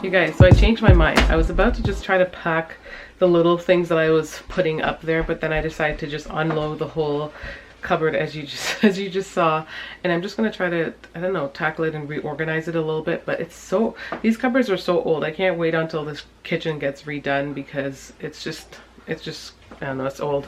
You guys, so I changed my mind. I was about to just try to pack the little things that I was putting up there, but then I decided to just unload the whole cupboard as you just saw, and I'm just gonna try to, I don't know, tackle it and reorganize it a little bit. But it's so, these cupboards are so old. I can't wait until this kitchen gets redone because it's just I don't know, it's old.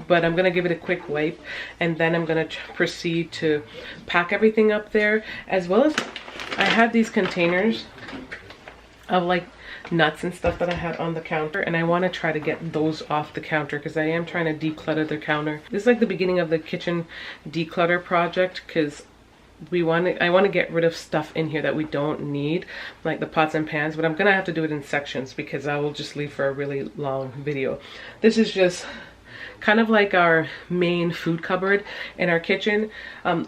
But I'm gonna give it a quick wipe, and then I'm gonna proceed to pack everything up there, as well as I have these containers of like nuts and stuff that I had on the counter, and I want to try to get those off the counter because I am trying to declutter the counter. This is like the beginning of the kitchen declutter project, because I want to get rid of stuff in here that we don't need, like the pots and pans, but I'm gonna have to do it in sections because I will just leave for a really long video. This is just kind of like our main food cupboard in our kitchen.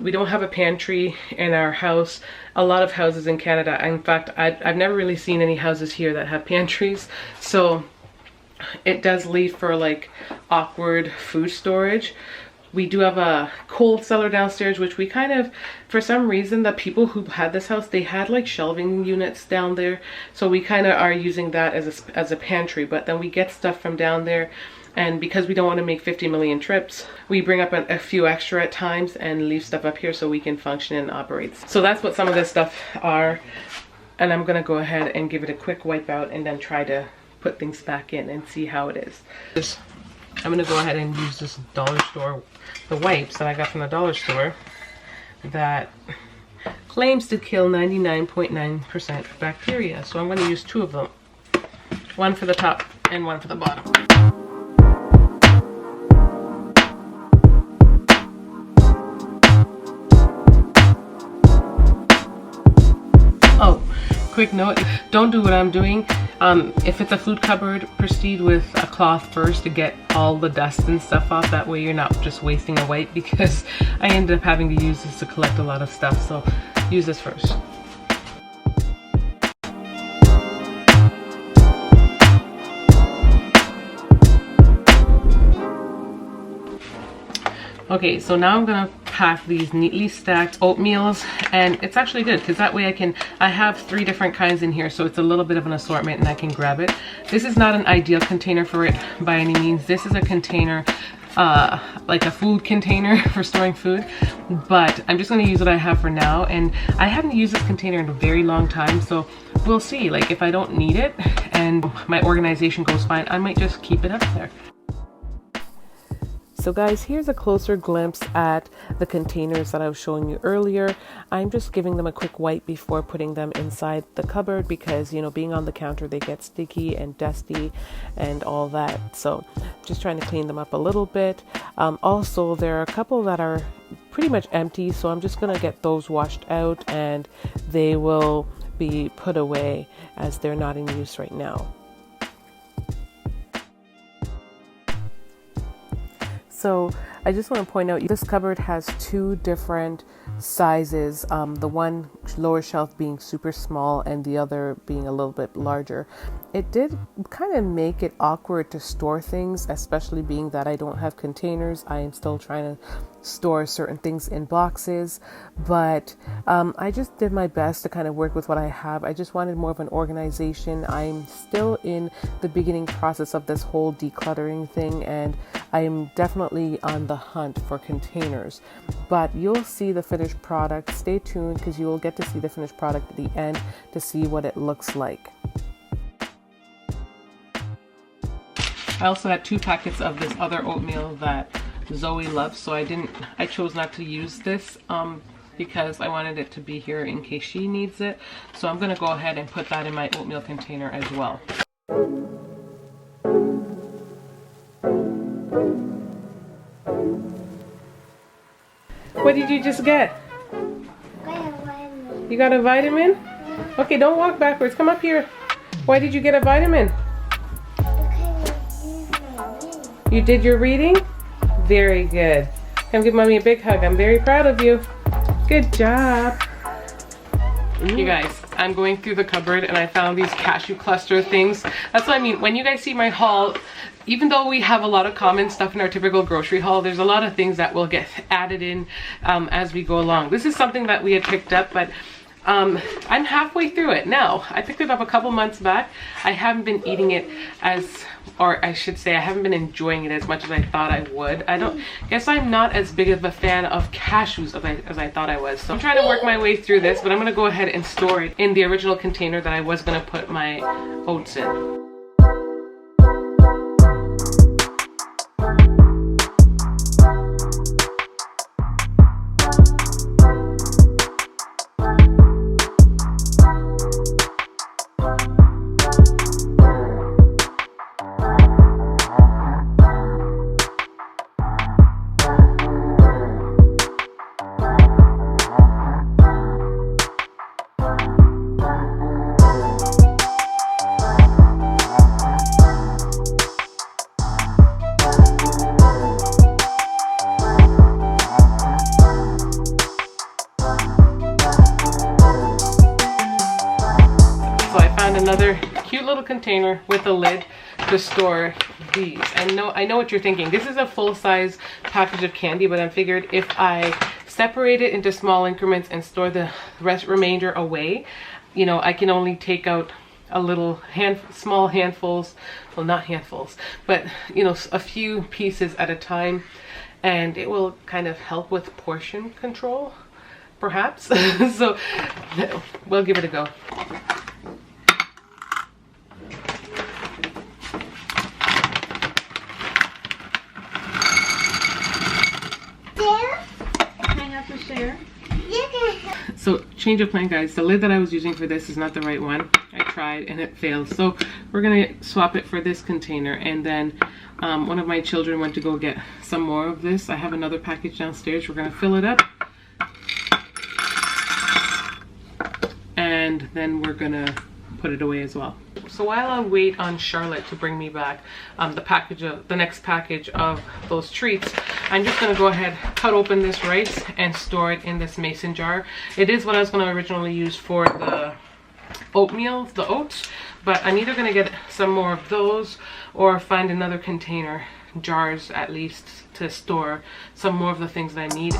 We don't have a pantry in our house. A lot of houses in Canada, in fact, I've never really seen any houses here that have pantries, so it does leave for like awkward food storage. We do have a cold cellar downstairs, which we kind of, for some reason, the people who had this house, they had like shelving units down there, so we kind of are using that as a pantry. But then we get stuff from down there, and because we don't want to make 50 million trips, we bring up a few extra at times and leave stuff up here so we can function and operate. So that's what some of this stuff are, and I'm gonna go ahead and give it a quick wipe out and then try to put things back in and see how it is. I'm gonna go ahead and use this dollar store, the wipes that I got from the dollar store that claims to kill 99.9% bacteria. So I'm gonna use 2 of them, one for the top and one for the bottom. Oh, quick note, don't do what I'm doing. If it's a food cupboard, proceed with a cloth first to get all the dust and stuff off. That way you're not just wasting a wipe, because I ended up having to use this to collect a lot of stuff. So use this first. Okay, so now I'm gonna pack these neatly stacked oatmeals, and it's actually good because that way I have 3 different kinds in here, so it's a little bit of an assortment and I can grab it. This is not an ideal container for it by any means. This is a container, like a food container for storing food, but I'm just gonna use what I have for now, and I haven't used this container in a very long time, so we'll see. Like, if I don't need it and my organization goes fine, I might just keep it up there. So guys, here's a closer glimpse at the containers that I was showing you earlier. I'm just giving them a quick wipe before putting them inside the cupboard because, you know, being on the counter, they get sticky and dusty and all that. So just trying to clean them up a little bit. Also, there are a couple that are pretty much empty, so I'm just gonna get those washed out and they will be put away as they're not in use right now. So I just want to point out, this cupboard has 2 different sizes, the one lower shelf being super small and the other being a little bit larger. It did kind of make it awkward to store things, especially being that I don't have containers. I am still trying to store certain things in boxes, but I just did my best to kind of work with what I have. I just wanted more of an organization. I'm still in the beginning process of this whole decluttering thing, and I am definitely on the hunt for containers, but you'll see the finished product. Stay tuned because you will get to see the finished product at the end to see what it looks like. I also had 2 packets of this other oatmeal that Zoe loves, so I chose not to use this because I wanted it to be here in case she needs it. So I'm gonna go ahead and put that in my oatmeal container as well. What did you just get? You got a vitamin? Okay, don't walk backwards. Come up here. Why did you get a vitamin? You did your reading? Very good. Come give mommy a big hug. I'm very proud of you. Good job. You guys, I'm going through the cupboard and I found these cashew cluster things. That's what I mean. When you guys see my haul, even though we have a lot of common stuff in our typical grocery haul, there's a lot of things that will get added in as we go along. This is something that we had picked up, but I'm halfway through it now. I picked it up a couple months back. I haven't been eating it as, or I should say I haven't been enjoying it as much as I thought I would. I don't guess I'm not as big of a fan of cashews as I thought I was. So I'm trying to work my way through this, but I'm gonna go ahead and store it in the original container that I was gonna put my oats in. Another cute little container with a lid to store these. I know what you're thinking. This is a full-size package of candy, but I figured if I separate it into small increments and store the remainder away, you know, I can only take out a little small handfuls, well, not handfuls, but you know, a few pieces at a time, and it will kind of help with portion control, perhaps. So we'll give it a go. So change of plan, guys. The lid that I was using for this is not the right one. I tried and it failed. So we're gonna swap it for this container, and then one of my children went to go get some more of this. I have another package downstairs. We're gonna fill it up, and then we're gonna put it away as well. So while I wait on Charlotte to bring me back the next package of those treats, I'm just gonna go ahead, cut open this rice and store it in this mason jar. It is what I was gonna originally use for the oatmeal, the oats, but I'm either gonna get some more of those or find another container, jars at least, to store some more of the things that I need.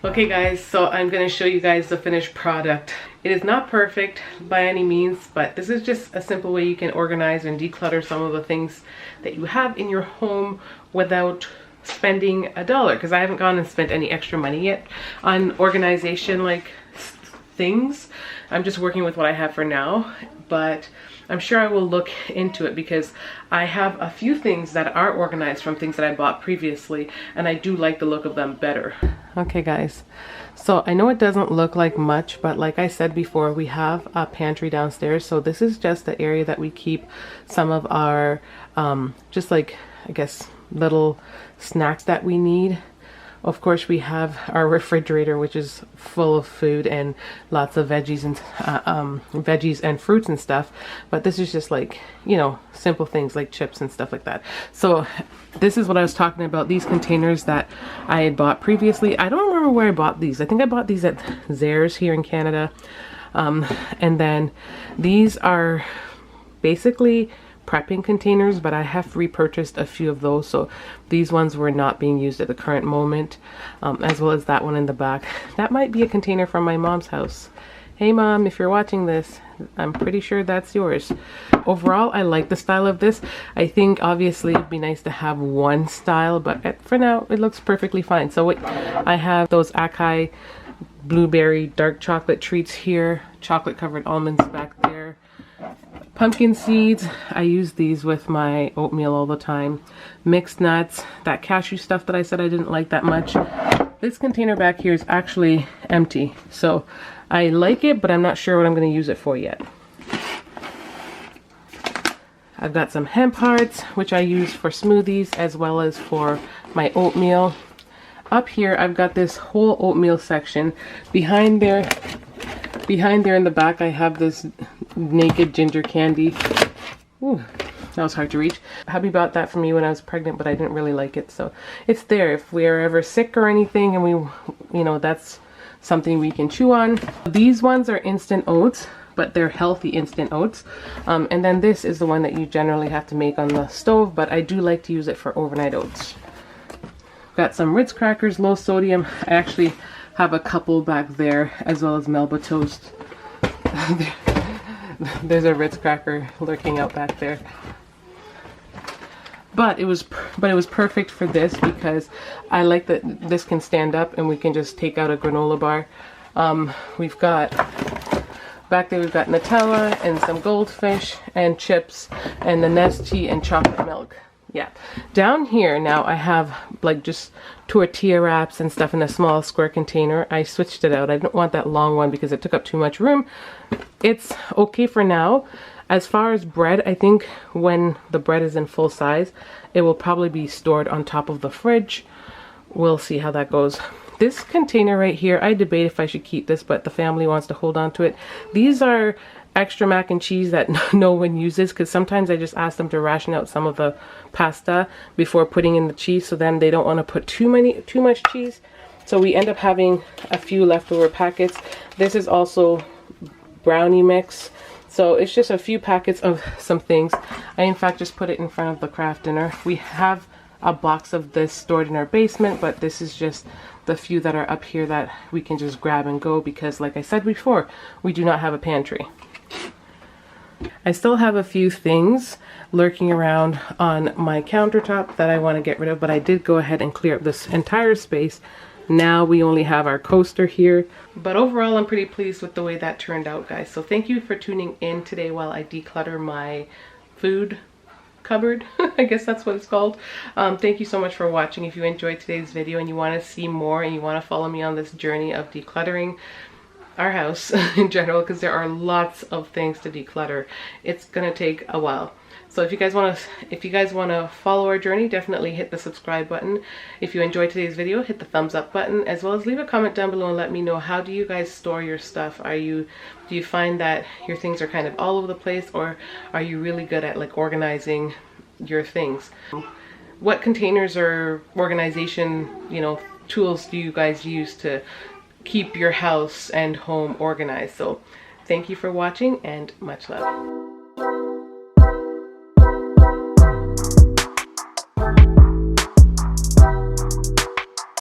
Okay guys, so I'm going to show you guys the finished product. It is not perfect by any means, but this is just a simple way you can organize and declutter some of the things that you have in your home without spending $1, because I haven't gone and spent any extra money yet on organization like things. I'm just working with what I have for now, but I'm sure I will look into it because I have a few things that are organized from things that I bought previously, and I do like the look of them better. Okay guys, so I know it doesn't look like much, but like I said before, we have a pantry downstairs. So this is just the area that we keep some of our just like, I guess, little snacks that we need. Of course, we have our refrigerator, which is full of food and lots of veggies and fruits and stuff. But this is just like, you know, simple things like chips and stuff like that. So this is what I was talking about, these containers that I had bought previously. I don't remember where I bought these. I think I bought these at Zehrs here in Canada. And then these are basically prepping containers, but I have repurchased a few of those, so these ones were not being used at the current moment, as well as that one in the back. That might be a container from my mom's house. Hey mom, if you're watching this, I'm pretty sure that's yours. Overall, I like the style of this. I think obviously it'd be nice to have one style, but for now it looks perfectly fine. So I have those Akai blueberry dark chocolate treats here, chocolate covered almonds back there, Pumpkin seeds, I use these with my oatmeal all the time. Mixed nuts, that cashew stuff that I said I didn't like that much. This container back here is actually empty, so I like it, but I'm not sure what I'm going to use it for yet. I've got some hemp hearts, which I use for smoothies as well as for my oatmeal. Up here, I've got this whole oatmeal section. Behind there in the back, I have this naked ginger candy. Ooh, that was hard to reach. Hubby bought that for me when I was pregnant, but I didn't really like it, so it's there if we're ever sick or anything, and we, you know, that's something we can chew on. These ones are instant oats, but they're healthy instant oats. And then this is the one that you generally have to make on the stove, but I do like to use it for overnight oats. Got some Ritz crackers, low sodium. I actually have a couple back there, as well as Melba toast. There's a Ritz cracker lurking out back there. But it was perfect for this because I like that this can stand up and we can just take out a granola bar. We've got back there, we've got Nutella and some goldfish and chips and the Nestea and chocolate milk. Yeah. Down here now I have like just tortilla wraps and stuff in a small square container. I switched it out. I didn't want that long one because it took up too much room. It's okay for now. As far as bread, I think when the bread is in full size, it will probably be stored on top of the fridge. We'll see how that goes. This container right here, I debate if I should keep this, but the family wants to hold on to it. These are extra mac and cheese that no one uses, because sometimes I just ask them to ration out some of the pasta before putting in the cheese, so then they don't want to put too much cheese. So we end up having a few leftover packets. This is also brownie mix. So it's just a few packets of some things. I in fact just put it in front of the craft dinner. We have a box of this stored in our basement, but this is just the few that are up here that we can just grab and go because, like I said before, we do not have a pantry. I still have a few things lurking around on my countertop that I want to get rid of, but I did go ahead and clear up this entire space. Now we only have our coaster here, but overall I'm pretty pleased with the way that turned out, guys. So thank you for tuning in today while I declutter my food cupboard. I guess that's what it's called. Thank you so much for watching. If you enjoyed today's video and you want to see more and you want to follow me on this journey of decluttering our house in general, because there are lots of things to declutter, it's gonna take a while. So if you guys want to follow our journey, definitely hit the subscribe button. If you enjoyed today's video, hit the thumbs up button, as well as leave a comment down below and let me know, how do you guys store your stuff? Do you find that your things are kind of all over the place, or are you really good at like organizing your things? What containers or organization, you know, tools do you guys use to keep your house and home organized? So thank you for watching and much love.